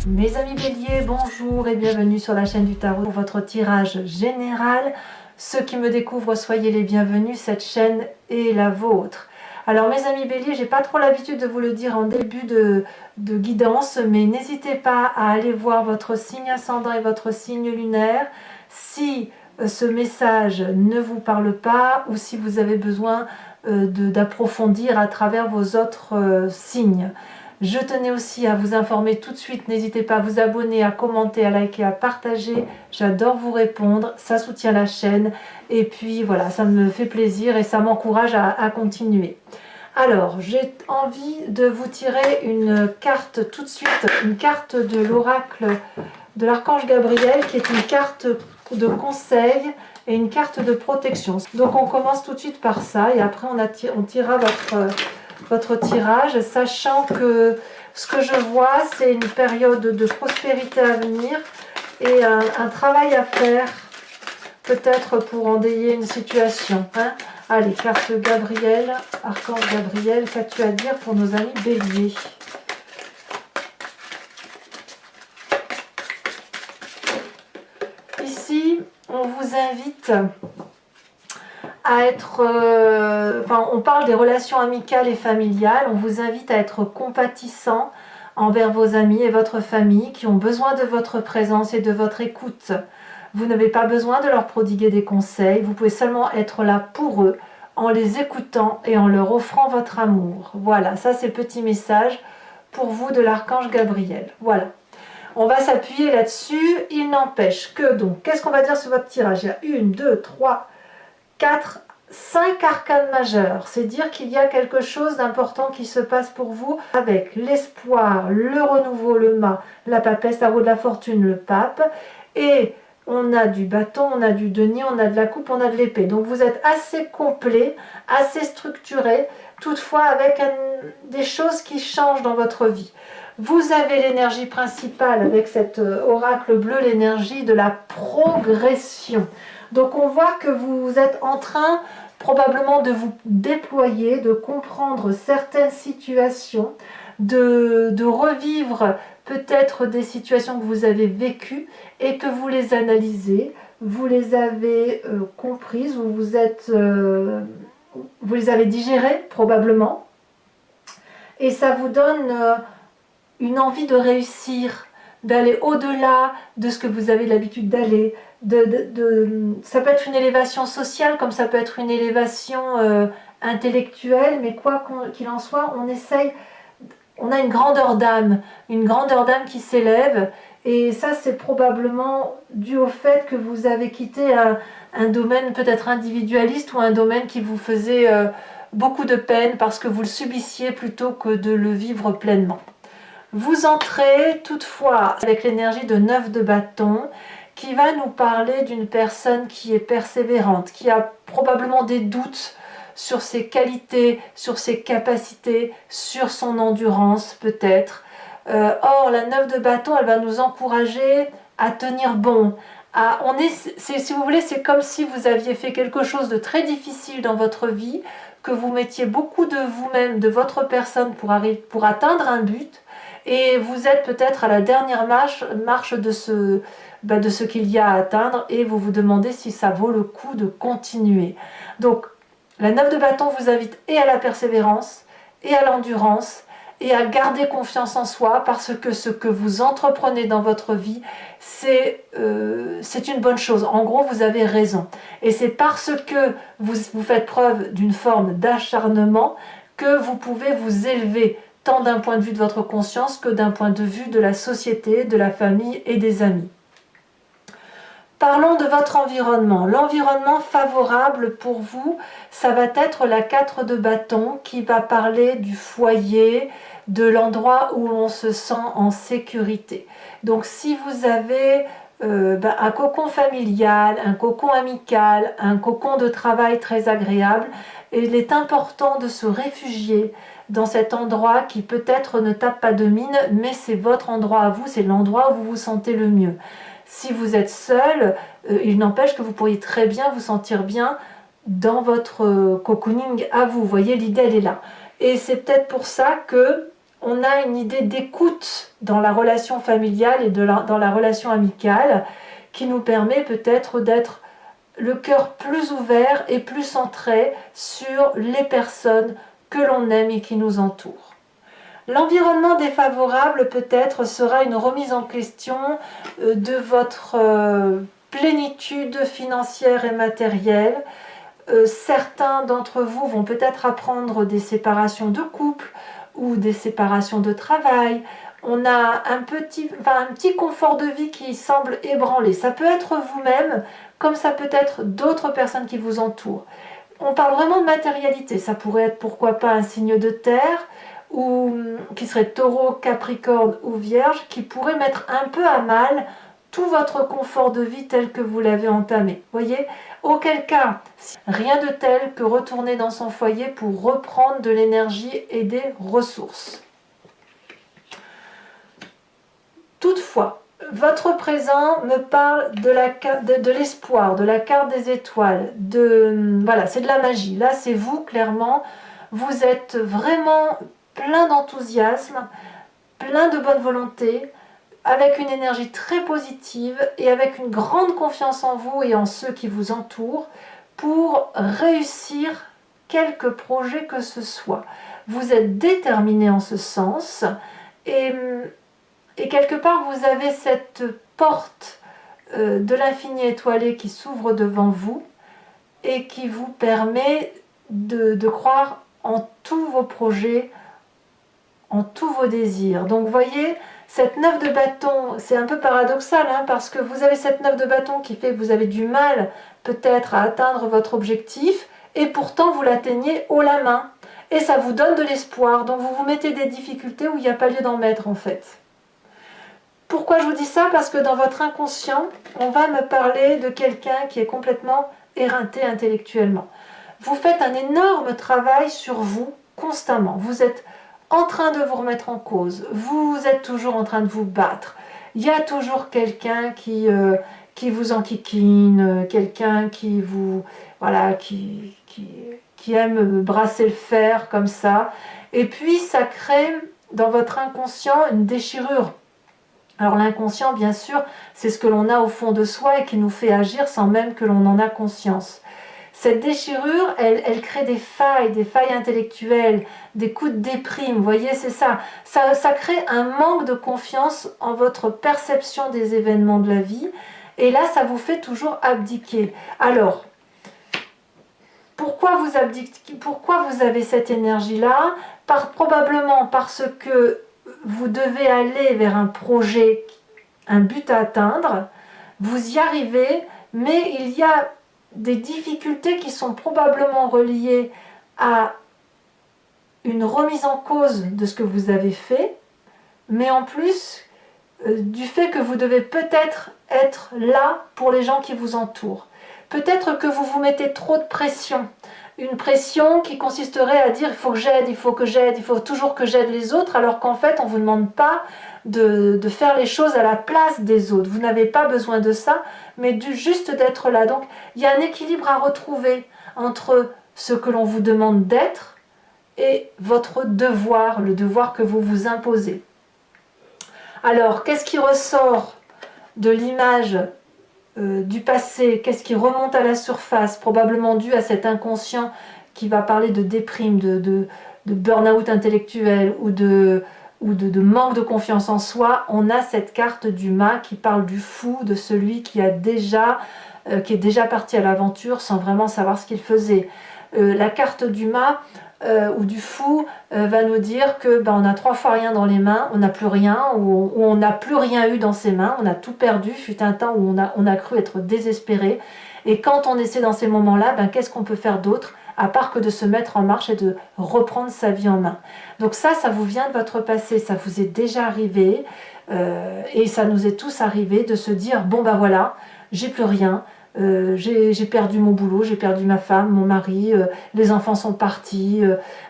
Mes amis Bélier, bonjour et bienvenue sur la chaîne du Tarot pour votre tirage général. Ceux qui me découvrent, soyez les bienvenus, cette chaîne est la vôtre. Alors mes amis Bélier, j'ai pas trop l'habitude de vous le dire en début de guidance, mais n'hésitez pas à aller voir votre signe ascendant et votre signe lunaire si ce message ne vous parle pas ou si vous avez besoin d'approfondir à travers vos autres signes. Je tenais aussi à vous informer tout de suite, n'hésitez pas à vous abonner, à commenter, à liker, à partager. J'adore vous répondre, ça soutient la chaîne. Et puis voilà, ça me fait plaisir et ça m'encourage à continuer. Alors, j'ai envie de vous tirer une carte tout de suite, une carte de l'oracle de l'archange Gabriel, qui est une carte de conseil et une carte de protection. Donc on commence tout de suite par ça et après on tirera votre tirage, sachant que ce que je vois, c'est une période de prospérité à venir et un travail à faire, peut-être pour enrayer une situation. Allez, carte Gabriel, archange Gabriel, qu'as-tu à dire pour nos amis Bélier? Ici, on vous invite à être, on parle des relations amicales et familiales, on vous invite à être compatissant envers vos amis et votre famille qui ont besoin de votre présence et de votre écoute. Vous n'avez pas besoin de leur prodiguer des conseils, vous pouvez seulement être là pour eux en les écoutant et en leur offrant votre amour. Voilà, ça c'est le petit message pour vous de l'archange Gabriel. Voilà. On va s'appuyer là-dessus. Il n'empêche que, donc, qu'est-ce qu'on va dire sur votre tirage? Il y a 1, 2, 3, 4, 5 arcanes majeurs. C'est dire qu'il y a quelque chose d'important qui se passe pour vous avec l'espoir, le renouveau, le mât, la papesse, la roue de la fortune, le pape. Et on a du bâton, on a du denier, on a de la coupe, on a de l'épée. Donc vous êtes assez complet, assez structuré, toutefois avec des choses qui changent dans votre vie. Vous avez l'énergie principale avec cet oracle bleu, l'énergie de la progression. Donc on voit que vous êtes en train probablement de vous déployer, de comprendre certaines situations, de revivre peut-être des situations que vous avez vécues et que vous les analysez, vous les avez comprises, vous les avez digérées probablement, et ça vous donne une envie de réussir, d'aller au-delà de ce que vous avez l'habitude d'aller. Ça peut être une élévation sociale, comme ça peut être une élévation intellectuelle, mais quoi qu'il en soit, on a une grandeur d'âme qui s'élève, et ça c'est probablement dû au fait que vous avez quitté un domaine peut-être individualiste ou un domaine qui vous faisait beaucoup de peine parce que vous le subissiez plutôt que de le vivre pleinement. Vous entrez toutefois avec l'énergie de 9 de bâton qui va nous parler d'une personne qui est persévérante, qui a probablement des doutes sur ses qualités, sur ses capacités, sur son endurance peut-être. Or, la 9 de bâton, elle va nous encourager à tenir bon. Si vous voulez, c'est comme si vous aviez fait quelque chose de très difficile dans votre vie, que vous mettiez beaucoup de vous-même, de votre personne pour atteindre un but. Et vous êtes peut-être à la dernière marche de ce qu'il y a à atteindre et vous vous demandez si ça vaut le coup de continuer. Donc, la 9 de bâton vous invite et à la persévérance et à l'endurance et à garder confiance en soi parce que ce que vous entreprenez dans votre vie, c'est une bonne chose. En gros, vous avez raison. Et c'est parce que vous faites preuve d'une forme d'acharnement que vous pouvez vous élever tant d'un point de vue de votre conscience que d'un point de vue de la société, de la famille et des amis. Parlons de votre environnement. L'environnement favorable pour vous, ça va être la 4 de bâton qui va parler du foyer, de l'endroit où on se sent en sécurité. Donc si vous avez un cocon familial, un cocon amical, un cocon de travail très agréable, il est important de se réfugier dans cet endroit qui peut-être ne tape pas de mine, mais c'est votre endroit à vous, c'est l'endroit où vous vous sentez le mieux. Si vous êtes seul, il n'empêche que vous pourriez très bien vous sentir bien dans votre cocooning à vous. Vous voyez, l'idée elle est là. Et c'est peut-être pour ça que on a une idée d'écoute dans la relation familiale et dans la relation amicale qui nous permet peut-être d'être le cœur plus ouvert et plus centré sur les personnes que l'on aime et qui nous entourent. L'environnement défavorable peut-être sera une remise en question de votre plénitude financière et matérielle. Certains d'entre vous vont peut-être apprendre des séparations de couple ou des séparations de travail. On a un petit confort de vie qui semble ébranlé. Ça peut être vous-même, comme ça peut être d'autres personnes qui vous entourent. On parle vraiment de matérialité. Ça pourrait être pourquoi pas un signe de terre, ou qui serait Taureau, Capricorne ou Vierge, qui pourrait mettre un peu à mal tout votre confort de vie tel que vous l'avez entamé. Voyez, auquel cas, rien de tel que retourner dans son foyer pour reprendre de l'énergie et des ressources. Toutefois, votre présent me parle de l'espoir, de la carte des étoiles, voilà, c'est de la magie. Là, c'est vous, clairement, vous êtes vraiment plein d'enthousiasme, plein de bonne volonté, avec une énergie très positive et avec une grande confiance en vous et en ceux qui vous entourent pour réussir quelque projet que ce soit. Vous êtes déterminé en ce sens et quelque part vous avez cette porte de l'infini étoilé qui s'ouvre devant vous et qui vous permet de croire en tous vos projets, en tous vos désirs. Donc vous voyez, cette 9 de bâton, c'est un peu paradoxal, parce que vous avez cette 9 de bâton qui fait que vous avez du mal peut-être à atteindre votre objectif, et pourtant vous l'atteignez haut la main. Et ça vous donne de l'espoir, donc vous vous mettez des difficultés où il n'y a pas lieu d'en mettre en fait. Pourquoi je vous dis ça? Parce que dans votre inconscient, on va me parler de quelqu'un qui est complètement éreinté intellectuellement. Vous faites un énorme travail sur vous constamment. Vous êtes en train de vous remettre en cause. Vous êtes toujours en train de vous battre. Il y a toujours quelqu'un qui vous enquiquine, quelqu'un qui vous... Voilà, qui aime brasser le fer comme ça. Et puis ça crée dans votre inconscient une déchirure. Alors l'inconscient, bien sûr, c'est ce que l'on a au fond de soi et qui nous fait agir sans même que l'on en a conscience. Cette déchirure, elle crée des failles intellectuelles, des coups de déprime, vous voyez, c'est ça. Ça crée un manque de confiance en votre perception des événements de la vie, et là, ça vous fait toujours abdiquer. Alors, pourquoi vous abdiquez? Pourquoi vous avez cette énergie-là? Probablement parce que vous devez aller vers un projet, un but à atteindre, vous y arrivez, mais il y a des difficultés qui sont probablement reliées à une remise en cause de ce que vous avez fait, mais en plus du fait que vous devez peut-être être là pour les gens qui vous entourent. Peut-être que vous vous mettez trop de pression, une pression qui consisterait à dire il faut que j'aide, il faut toujours que j'aide les autres, alors qu'en fait on ne vous demande pas de faire les choses à la place des autres. Vous n'avez pas besoin de ça, mais juste d'être là. Donc il y a un équilibre à retrouver entre ce que l'on vous demande d'être et votre devoir, le devoir que vous vous imposez. Alors, qu'est-ce qui ressort de l'image du passé? Qu'est-ce qui remonte à la surface? Probablement dû à cet inconscient qui va parler de déprime, de burn-out intellectuel ou de manque de confiance en soi. On a cette carte du mât qui parle du fou, de celui qui est déjà parti à l'aventure sans vraiment savoir ce qu'il faisait. La carte du mât ou du fou va nous dire que on a 3 fois rien dans les mains, on n'a plus rien, ou on n'a plus rien eu dans ses mains, on a tout perdu. Fut un temps où on a cru être désespéré, et quand on essaie dans ces moments-là, qu'est-ce qu'on peut faire d'autre à part que de se mettre en marche et de reprendre sa vie en main. Donc ça vous vient de votre passé, ça vous est déjà arrivé, et ça nous est tous arrivé de se dire bon voilà, j'ai plus rien. J'ai perdu mon boulot, j'ai perdu ma femme, mon mari, les enfants sont partis,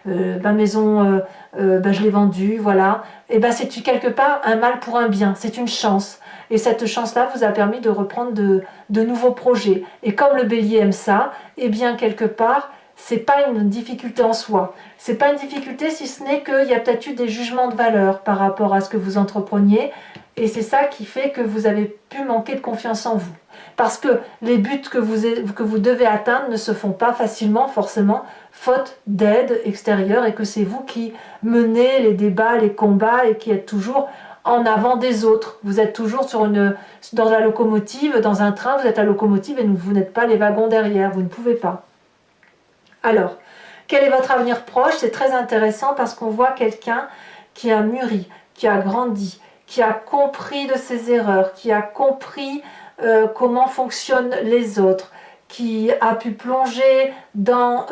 ma maison, je l'ai vendue, voilà. Et c'est quelque part un mal pour un bien, c'est une chance. Et cette chance-là vous a permis de reprendre de nouveaux projets. Et comme le bélier aime ça, et bien quelque part, c'est pas une difficulté en soi. C'est pas une difficulté si ce n'est qu'il y a peut-être eu des jugements de valeur par rapport à ce que vous entrepreniez. Et c'est ça qui fait que vous avez pu manquer de confiance en vous. Parce que les buts que vous devez atteindre ne se font pas facilement, forcément, faute d'aide extérieure, et que c'est vous qui menez les débats, les combats, et qui êtes toujours en avant des autres. Vous êtes toujours dans la locomotive, dans un train, vous êtes la locomotive et vous n'êtes pas les wagons derrière, vous ne pouvez pas. Alors, quel est votre avenir proche? C'est très intéressant parce qu'on voit quelqu'un qui a mûri, qui a grandi, qui a compris de ses erreurs, qui a compris comment fonctionnent les autres, qui a pu plonger dans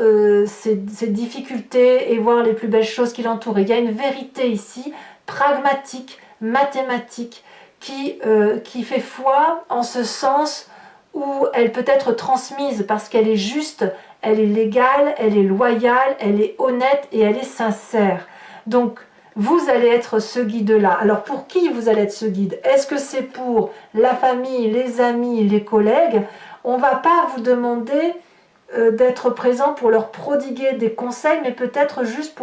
ses difficultés et voir les plus belles choses qui l'entourent. Il y a une vérité ici, pragmatique, mathématique, qui fait foi en ce sens où elle peut être transmise parce qu'elle est juste, elle est légale, elle est loyale, elle est honnête et elle est sincère. Donc, vous allez être ce guide-là. Alors, pour qui vous allez être ce guide? Est-ce que c'est pour la famille, les amis, les collègues? On ne va pas vous demander d'être présent pour leur prodiguer des conseils, mais peut-être juste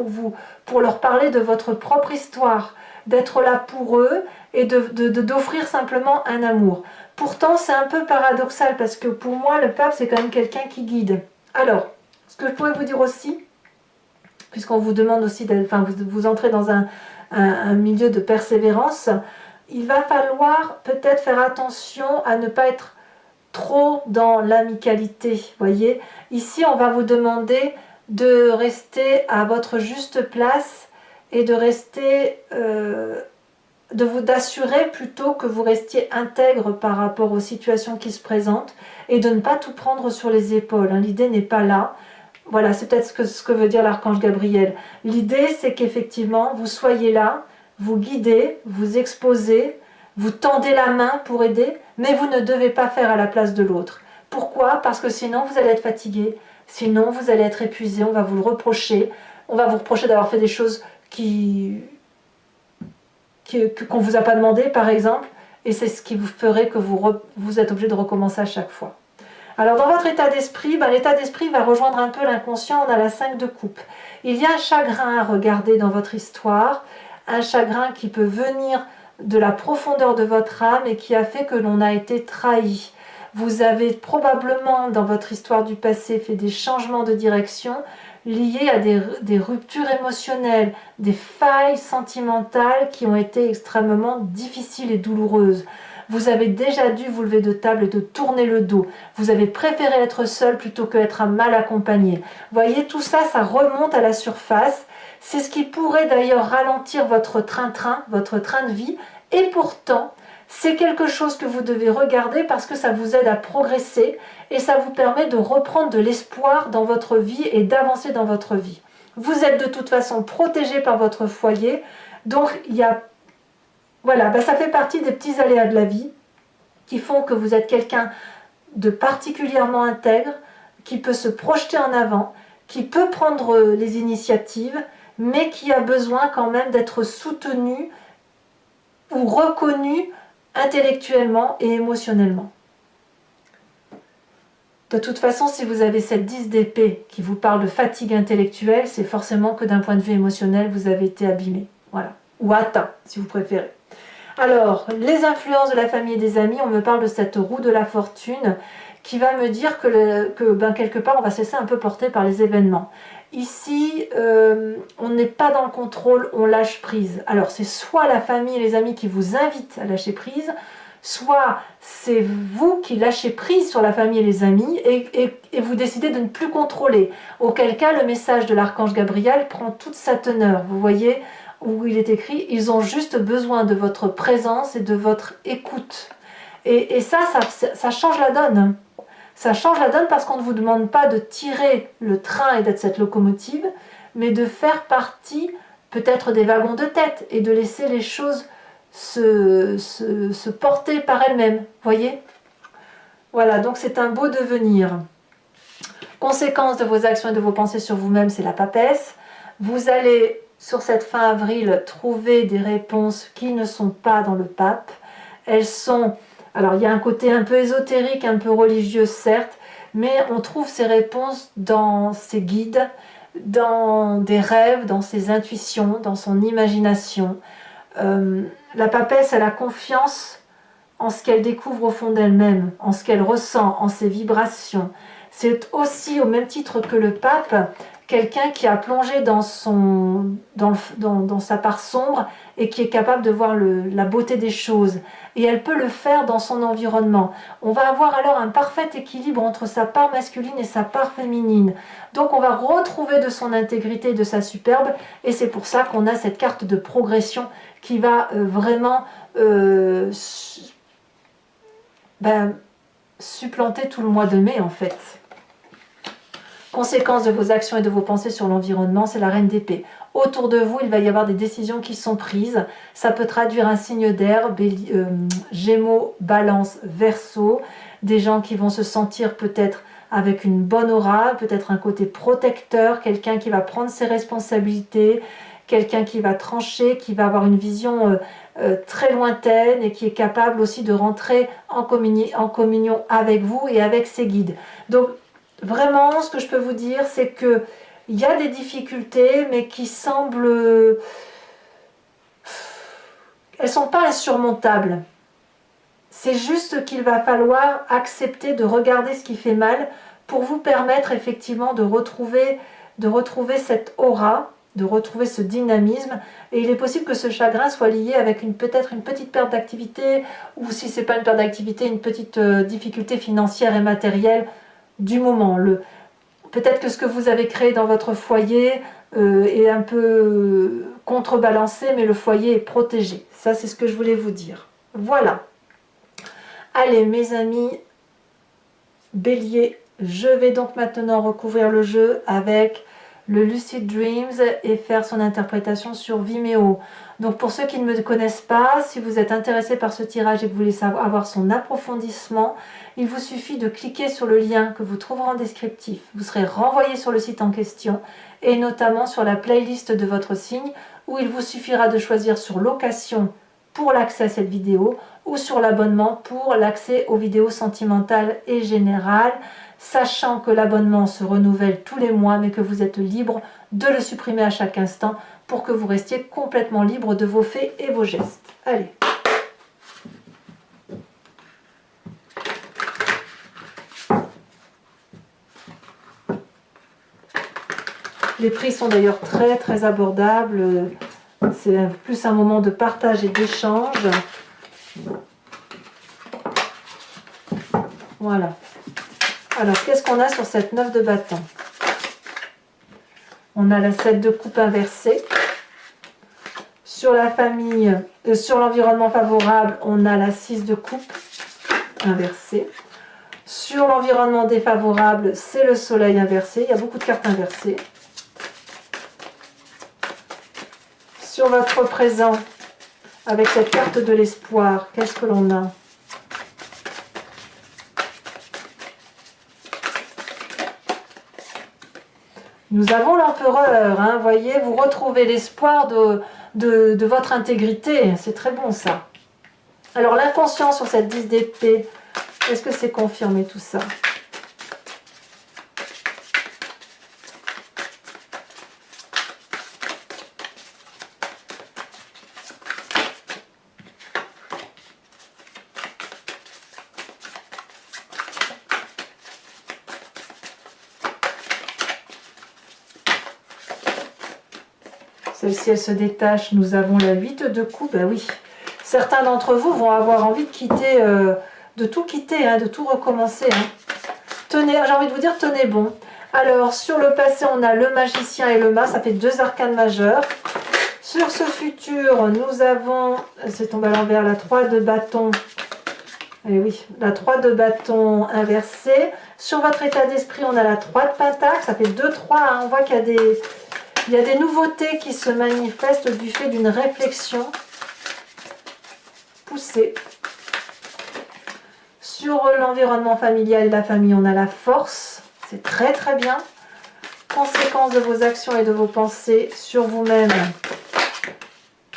pour leur parler de votre propre histoire, d'être là pour eux et d'offrir simplement un amour. Pourtant, c'est un peu paradoxal parce que pour moi, le pape, c'est quand même quelqu'un qui guide. Alors, ce que je pourrais vous dire aussi, puisqu'on vous demande aussi, vous entrez dans un milieu de persévérance, il va falloir peut-être faire attention à ne pas être trop dans l'amicalité. Voyez, ici, on va vous demander de rester à votre juste place et de rester, d'assurer plutôt que vous restiez intègre par rapport aux situations qui se présentent et de ne pas tout prendre sur les épaules. L'idée n'est pas là. Voilà, c'est peut-être ce que veut dire l'archange Gabriel. L'idée, c'est qu'effectivement, vous soyez là, vous guidez, vous exposez, vous tendez la main pour aider, mais vous ne devez pas faire à la place de l'autre. Pourquoi? Parce que sinon, vous allez être fatigué, sinon, vous allez être épuisé, on va vous le reprocher, on va vous reprocher d'avoir fait des choses qu'on ne vous a pas demandé, par exemple, et c'est ce qui vous ferait que vous êtes obligé de recommencer à chaque fois. Alors dans votre état d'esprit, l'état d'esprit va rejoindre un peu l'inconscient, on a la 5 de coupe. Il y a un chagrin à regarder dans votre histoire, un chagrin qui peut venir de la profondeur de votre âme et qui a fait que l'on a été trahi. Vous avez probablement dans votre histoire du passé fait des changements de direction liés à des ruptures émotionnelles, des failles sentimentales qui ont été extrêmement difficiles et douloureuses. Vous avez déjà dû vous lever de table et de tourner le dos. Vous avez préféré être seul plutôt qu'être mal accompagné. Voyez, tout ça, ça remonte à la surface. C'est ce qui pourrait d'ailleurs ralentir votre train-train, votre train de vie. Et pourtant, c'est quelque chose que vous devez regarder parce que ça vous aide à progresser et ça vous permet de reprendre de l'espoir dans votre vie et d'avancer dans votre vie. Vous êtes de toute façon protégé par votre foyer, donc voilà, ça fait partie des petits aléas de la vie qui font que vous êtes quelqu'un de particulièrement intègre, qui peut se projeter en avant, qui peut prendre les initiatives, mais qui a besoin quand même d'être soutenu ou reconnu intellectuellement et émotionnellement. De toute façon, si vous avez cette 10 d'épée qui vous parle de fatigue intellectuelle, c'est forcément que d'un point de vue émotionnel, vous avez été abîmé. Voilà. Ou atteint, si vous préférez. Alors, les influences de la famille et des amis, on me parle de cette roue de la fortune qui va me dire que quelque part, on va se laisser un peu porter par les événements. Ici, on n'est pas dans le contrôle, on lâche prise. Alors, c'est soit la famille et les amis qui vous invitent à lâcher prise, soit c'est vous qui lâchez prise sur la famille et les amis et vous décidez de ne plus contrôler. Auquel cas, le message de l'archange Gabriel prend toute sa teneur. Vous voyez où il est écrit, ils ont juste besoin de votre présence et de votre écoute. Et ça change la donne. Ça change la donne parce qu'on ne vous demande pas de tirer le train et d'être cette locomotive, mais de faire partie peut-être des wagons de tête et de laisser les choses se porter par elles-mêmes. Voyez? Voilà, donc c'est un beau devenir. Conséquence de vos actions et de vos pensées sur vous-même, c'est la papesse. Vous allez, sur cette fin avril, trouver des réponses qui ne sont pas dans le pape. Elles sont... Alors, il y a un côté un peu ésotérique, un peu religieux, certes, mais on trouve ces réponses dans ses guides, dans des rêves, dans ses intuitions, dans son imagination. La papesse, elle a confiance en ce qu'elle découvre au fond d'elle-même, en ce qu'elle ressent, en ses vibrations. C'est aussi, au même titre que le pape, quelqu'un qui a plongé dans sa part sombre et qui est capable de voir la beauté des choses. Et elle peut le faire dans son environnement. On va avoir alors un parfait équilibre entre sa part masculine et sa part féminine. Donc on va retrouver de son intégrité, de sa superbe, et c'est pour ça qu'on a cette carte de progression qui va vraiment supplanter tout le mois de mai en fait. Conséquence de vos actions et de vos pensées sur l'environnement, c'est la reine d'épée. Autour de vous, il va y avoir des décisions qui sont prises. Ça peut traduire un signe d'air, Gémeaux, Balance, Verseau. Des gens qui vont se sentir peut-être avec une bonne aura, peut-être un côté protecteur, quelqu'un qui va prendre ses responsabilités, quelqu'un qui va trancher, qui va avoir une vision très lointaine et qui est capable aussi de rentrer en communion avec vous et avec ses guides. Donc, vraiment, ce que je peux vous dire, c'est que il y a des difficultés, mais qui semblent... Elles ne sont pas insurmontables. C'est juste qu'il va falloir accepter de regarder ce qui fait mal pour vous permettre effectivement de retrouver cette aura, de retrouver ce dynamisme. Et il est possible que ce chagrin soit lié avec peut-être une petite perte d'activité, ou si ce n'est pas une perte d'activité, une petite difficulté financière et matérielle du moment. Peut-être que ce que vous avez créé dans votre foyer est un peu contrebalancé, mais le foyer est protégé. Ça, c'est ce que je voulais vous dire. Voilà. Allez, mes amis, Bélier, je vais donc maintenant recouvrir le jeu avec le Lucid Dreams et faire son interprétation sur Vimeo. Donc pour ceux qui ne me connaissent pas, si vous êtes intéressé par ce tirage et que vous voulez avoir son approfondissement, il vous suffit de cliquer sur le lien que vous trouverez en descriptif. Vous serez renvoyé sur le site en question et notamment sur la playlist de votre signe où il vous suffira de choisir sur location pour l'accès à cette vidéo ou sur l'abonnement pour l'accès aux vidéos sentimentales et générales, sachant que l'abonnement se renouvelle tous les mois mais que vous êtes libre de le supprimer à chaque instant pour que vous restiez complètement libre de vos faits et vos gestes. Allez. Les prix sont d'ailleurs très très abordables. C'est plus un moment de partage et d'échange. Voilà. Alors, qu'est-ce qu'on a sur cette 9 de bâton? On a la 7 de coupe inversée. Sur la famille, sur l'environnement favorable, on a la 6 de coupe inversée. Sur l'environnement défavorable, c'est le soleil inversé. Il y a beaucoup de cartes inversées. Sur votre présent, avec cette carte de l'espoir, qu'est-ce que l'on a? Nous avons l'empereur, hein, voyez, vous retrouvez l'espoir de votre intégrité, c'est très bon ça. Alors l'inconscient sur cette 10 d'épée, est-ce que c'est confirmé tout ça? Celle-ci, elle se détache. Nous avons la 8 de coupe. Ben oui, certains d'entre vous vont avoir envie de quitter, de tout quitter, hein, de tout recommencer. Hein. Tenez, j'ai envie de vous dire, tenez bon. Alors, sur le passé, on a le magicien et le mât. Ça fait 2 arcanes majeures. Sur ce futur, nous avons, c'est tombé à l'envers, la 3 de bâton. Et oui, la 3 de bâton inversée. Sur votre état d'esprit, on a la 3 de pentacle. Ça fait 2-3. Hein. On voit qu'il y a des nouveautés qui se manifestent du fait d'une réflexion poussée. Sur l'environnement familial et la famille, on a la force. C'est très très bien. Conséquence de vos actions et de vos pensées sur vous-même.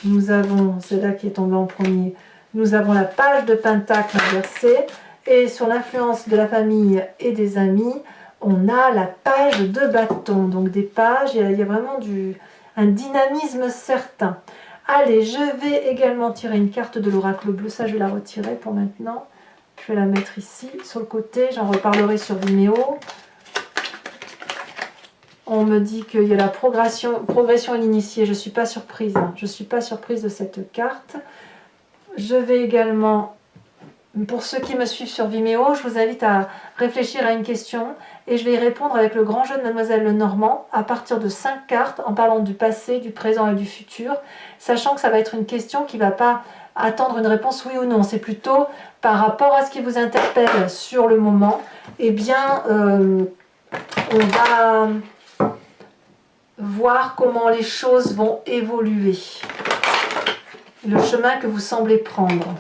Nous avons, c'est là qui est tombé en premier, nous avons la page de pentacle inversée. Et sur l'influence de la famille et des amis, on a la page de bâton. Donc des pages, il y a vraiment un dynamisme certain. Allez, je vais également tirer une carte de l'oracle bleu. Ça, je vais la retirer pour maintenant. Je vais la mettre ici, sur le côté. J'en reparlerai sur Vimeo. On me dit qu'il y a la progression à l'initié. Je ne suis pas surprise. Hein. Je ne suis pas surprise de cette carte. Je vais également, pour ceux qui me suivent sur Vimeo, je vous invite à réfléchir à une question et je vais y répondre avec le grand jeu de Mademoiselle Lenormand à partir de 5 cartes en parlant du passé, du présent et du futur, sachant que ça va être une question qui ne va pas attendre une réponse oui ou non. C'est plutôt par rapport à ce qui vous interpelle sur le moment. Eh bien, on va voir comment les choses vont évoluer, le chemin que vous semblez prendre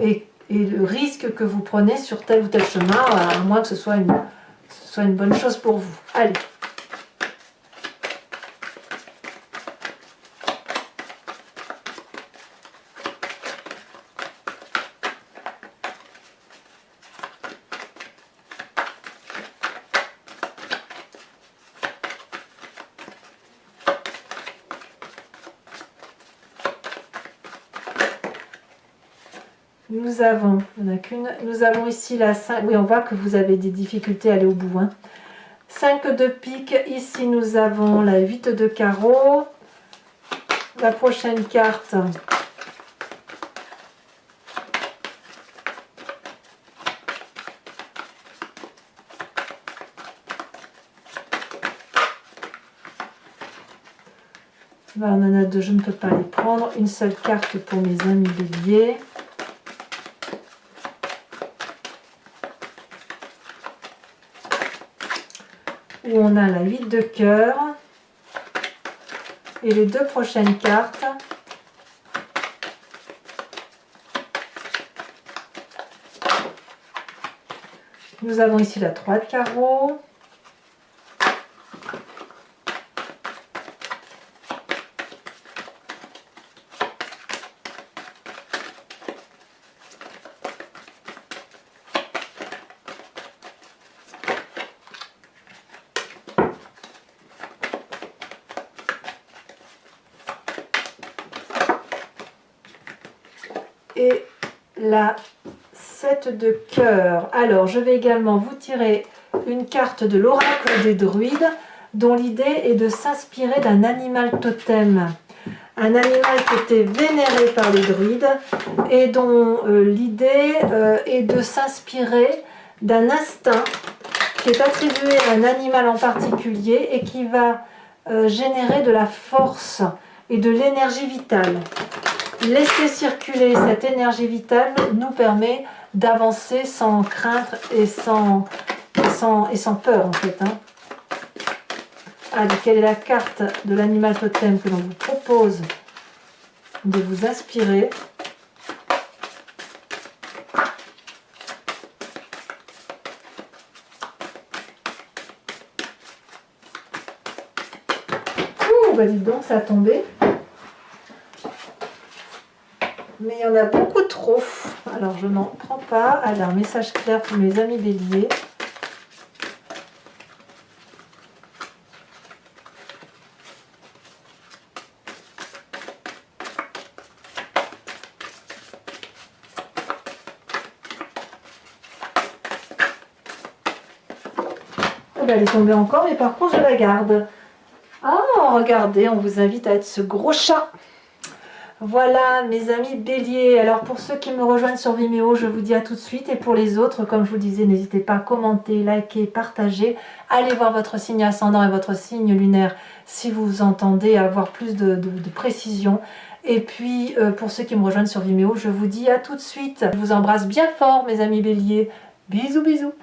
et le risque que vous prenez sur tel ou tel chemin, à moins que ce soit une bonne chose pour vous. Allez. Nous avons, il n'y en a qu'une, nous avons ici la 5, oui on voit que vous avez des difficultés à aller au bout. Hein. 5 de pique, ici nous avons la 8 de carreau, la prochaine carte. Là, on en a deux, je ne peux pas les prendre. Une seule carte pour mes amis béliers. Où on a la 8 de cœur. Et les deux prochaines cartes. Nous avons ici la 3 de carreau. Et la 7 de cœur. Alors, je vais également vous tirer une carte de l'oracle des druides, dont l'idée est de s'inspirer d'un animal totem. Un animal qui était vénéré par les druides et dont l'idée est de s'inspirer d'un instinct qui est attribué à un animal en particulier et qui va générer de la force et de l'énergie vitale. Laisser circuler cette énergie vitale nous permet d'avancer sans crainte et sans peur en fait. Hein. Allez, quelle est la carte de l'animal totem que l'on vous propose de vous inspirer? Ouh, bah dites donc, ça a tombé. Mais il y en a beaucoup trop. Alors je n'en prends pas. Allez, un message clair pour mes amis béliers. Oh, ben, elle est tombée encore, mais par contre je la garde. Ah, regardez, on vous invite à être ce gros chat. Voilà mes amis béliers, alors pour ceux qui me rejoignent sur Vimeo, je vous dis à tout de suite et pour les autres, comme je vous disais, n'hésitez pas à commenter, liker, partager, allez voir votre signe ascendant et votre signe lunaire si vous entendez avoir plus de précision. Et puis pour ceux qui me rejoignent sur Vimeo, je vous dis à tout de suite, je vous embrasse bien fort mes amis béliers, bisous bisous.